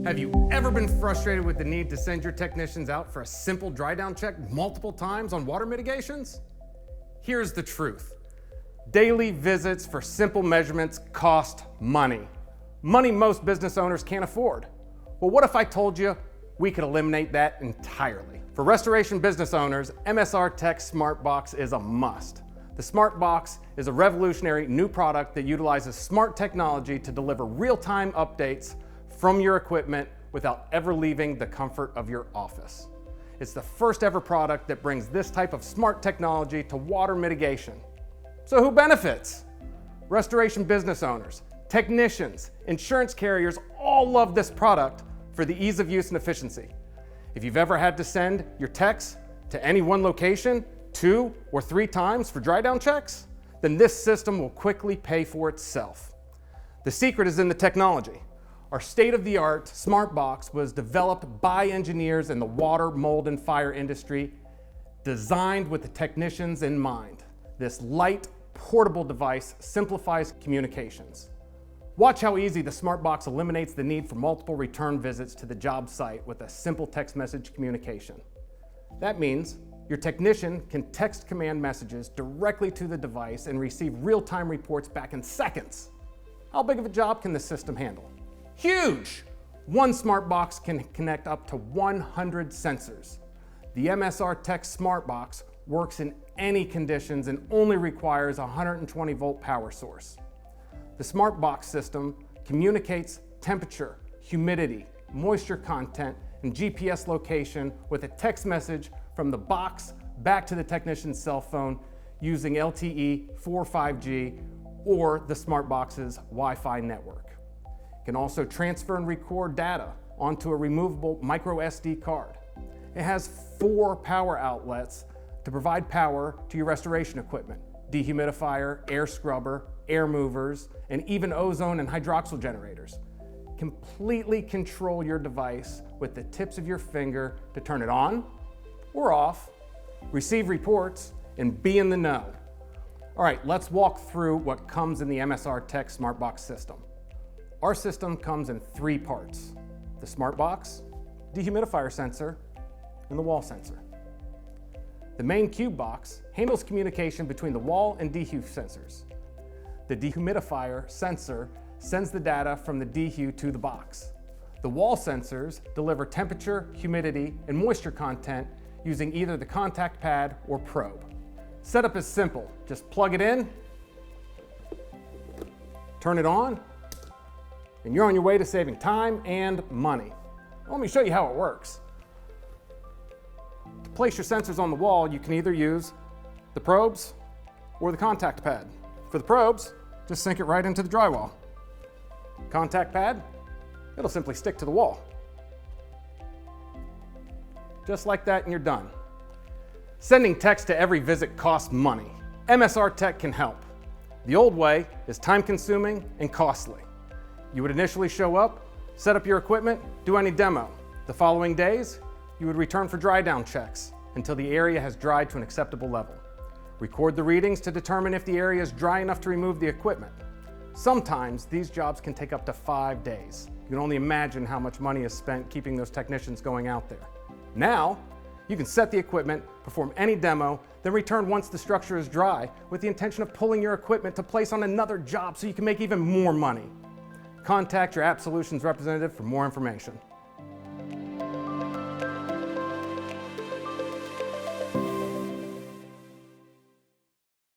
Have you ever been frustrated with the need to send your technicians out for a simple dry down check multiple times on water mitigations? Here's the truth. Daily visits for simple measurements cost money. Money most business owners can't afford. Well, what if I told you we could eliminate that entirely? For restoration business owners, Tek Smart Box is a must. The Smart Box is a revolutionary new product that utilizes smart technology to deliver real-time updates from your equipment without ever leaving the comfort of your office. It's the first ever product that brings this type of smart technology to water mitigation. So who benefits? Restoration business owners, technicians, insurance carriers all love this product for the ease of use and efficiency. If you've ever had to send your techs to any one location 2 or 3 times for dry down checks, then this system will quickly pay for itself. The secret is in the technology. Our state-of-the-art Smart Box was developed by engineers in the water, mold, and fire industry, designed with the technicians in mind. This light, portable device simplifies communications. Watch how easy the Smart Box eliminates the need for multiple return visits to the job site with a simple text message communication. That means your technician can text command messages directly to the device and receive real-time reports back in seconds. How big of a job can the system handle? Huge! One Smart Box can connect up to 100 sensors. The Tek Smart Box works in any conditions and only requires a 120 volt power source. The Smart Box system communicates temperature, humidity, moisture content, and GPS location with a text message from the box back to the technician's cell phone using LTE 4.5G or the Smart Box's Wi-Fi network. It can also transfer and record data onto a removable micro SD card. It has 4 power outlets to provide power to your restoration equipment: dehumidifier, air scrubber, air movers, and even ozone and hydroxyl generators. Completely control your device with the tips of your finger to turn it on or off, receive reports, and be in the know. All right, let's walk through what comes in the Tek Smart Box system. Our system comes in 3 parts: the Smart Box, dehumidifier sensor, and the wall sensor. The main cube box handles communication between the wall and dehu sensors. The dehumidifier sensor sends the data from the dehu to the box. The wall sensors deliver temperature, humidity, and moisture content using either the contact pad or probe. Setup is simple. Just plug it in, turn it on, and you're on your way to saving time and money. Let me show you how it works. To place your sensors on the wall, you can either use the probes or the contact pad. For the probes, just sink it right into the drywall. Contact pad, it'll simply stick to the wall. Just like that, and you're done. Sending text to every visit costs money. Tek can help. The old way is time-consuming and costly. You would initially show up, set up your equipment, do any demo. The following days, you would return for dry down checks until the area has dried to an acceptable level. Record the readings to determine if the area is dry enough to remove the equipment. Sometimes these jobs can take up to 5 days. You can only imagine how much money is spent keeping those technicians going out there. Now, you can set the equipment, perform any demo, then return once the structure is dry with the intention of pulling your equipment to place on another job so you can make even more money. Contact your App Solutions representative for more information.